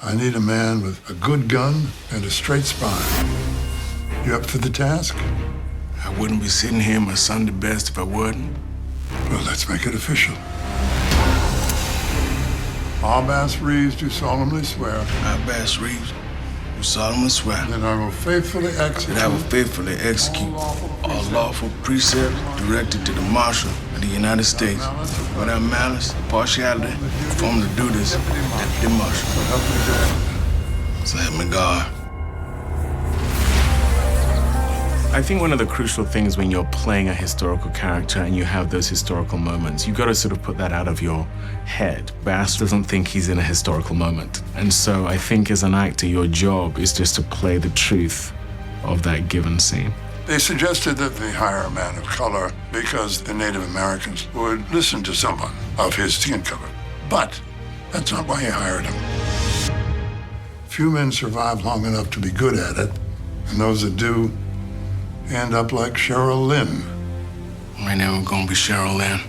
I need a man with a good gun and a straight spine. You up for the task? I wouldn't be sitting here my Sunday best if I wasn't. Well, let's make it official. I, Bass Reeves, do solemnly swear I, Bass Reeves, do solemnly swear that I will faithfully execute that I will faithfully execute all lawful precepts directed to the Marshal of the United States without malice, partiality, perform the duties of Deputy Marshal. So help me God. I think one of the crucial things when you're playing a historical character and you have those historical moments, you've got to sort of put that out of your head. Bass doesn't think he's in a historical moment. And so I think as an actor, your job is just to play the truth of that given scene. They suggested that they hire a man of color because the Native Americans would listen to someone of his skin color. But that's not why he hired him. Few men survive long enough to be good at it, and those that do end up like Cheryl Lynn. Right now, we're gonna be Cheryl Lynn.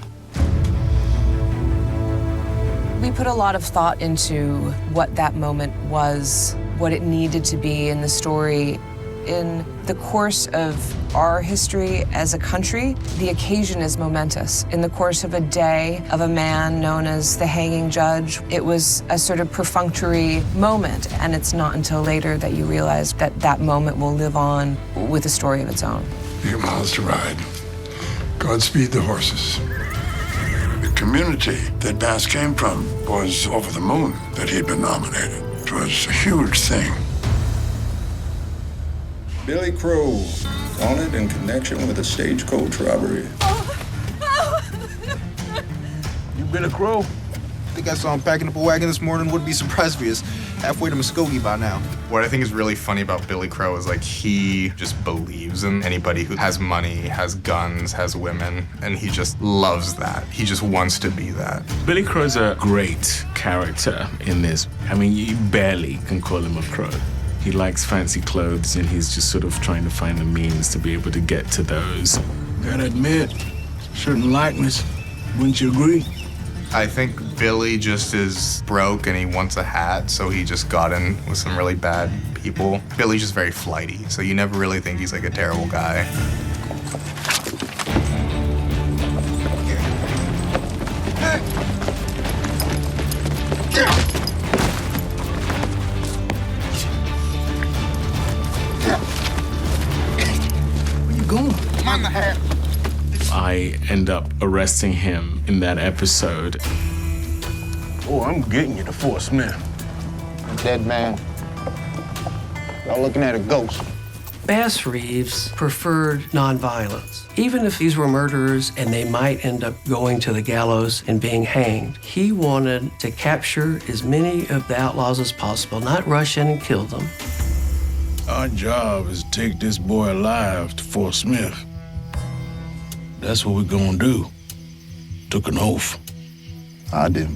We put a lot of thought into what that moment was, what it needed to be in the story. In the course of our history as a country, the occasion is momentous. In the course of a day of a man known as the hanging judge, it was a sort of perfunctory moment, and it's not until later that you realize that that moment will live on with a story of its own. 8 miles to ride. Godspeed the horses. The community that Bass came from was over the moon that he'd been nominated. It was a huge thing. Billy Crow, wanted in connection with a stagecoach robbery. You been a crow? I think I saw him packing up a wagon this morning. Wouldn't be surprised if he is halfway to Muskogee by now. What I think is really funny about Billy Crow is like he just believes in anybody who has money, has guns, has women, and he just loves that. He just wants to be that. Billy Crow's a great character in this. I mean, you barely can call him a crow. He likes fancy clothes, and he's just sort of trying to find the means to be able to get to those. Gotta admit, certain likeness. Wouldn't you agree? I think Billy just is broke and he wants a hat, so he just got in with some really bad people. Billy's just very flighty, so you never really think he's like a terrible guy. I end up arresting him in that episode. Oh, I'm getting you to Fort Smith. A dead man. Y'all looking at a ghost. Bass Reeves preferred nonviolence. Even if these were murderers and they might end up going to the gallows and being hanged, he wanted to capture as many of the outlaws as possible, not rush in and kill them. Our job is to take this boy alive to Fort Smith. That's what we're gonna do. Took an oath. I did.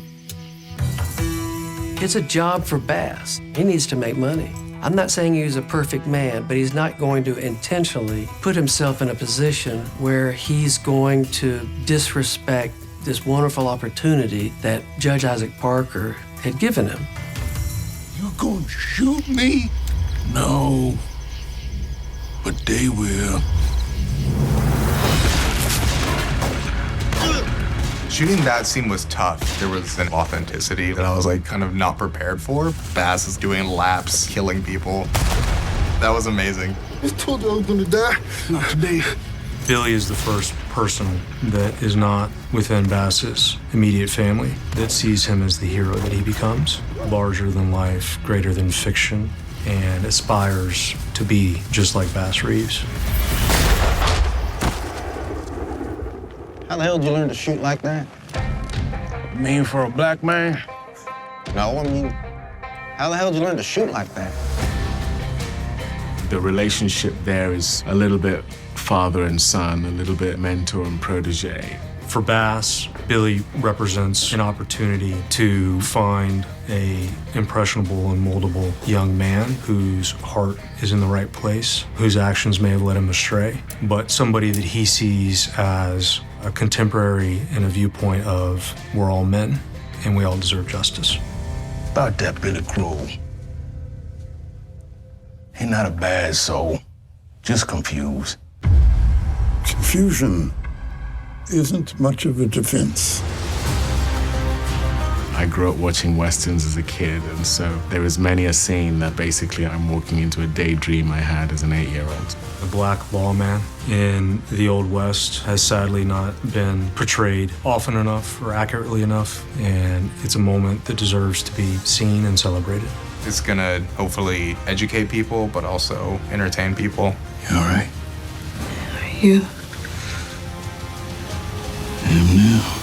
It's a job for Bass. He needs to make money. I'm not saying he's a perfect man, but he's not going to intentionally put himself in a position where he's going to disrespect this wonderful opportunity that Judge Isaac Parker had given him. You gonna shoot me? No, but they will. Shooting that scene was tough. There was an authenticity that I was like kind of not prepared for. Bass is doing laps, killing people. That was amazing. I told you I was gonna die. Not today. Billy is the first person that is not within Bass's immediate family that sees him as the hero that he becomes, larger than life, greater than fiction, and aspires to be just like Bass Reeves. How the hell did you learn to shoot like that? You mean for a black man? No, I mean, how the hell did you learn to shoot like that? The relationship there is a little bit father and son, a little bit mentor and protege. For Bass, Billy represents an opportunity to find a impressionable and moldable young man whose heart is in the right place, whose actions may have led him astray, but somebody that he sees as a contemporary and a viewpoint of we're all men and we all deserve justice. about that Billy Crowell. He not a bad soul, just confused. Confusion isn't much of a defense. I grew up watching Westerns as a kid, and so there was many a scene that basically I'm walking into a daydream I had as an 8-year-old. The black lawman in the Old West has sadly not been portrayed often enough or accurately enough, and it's a moment that deserves to be seen and celebrated. It's gonna hopefully educate people, but also entertain people. You all right? You? I am now.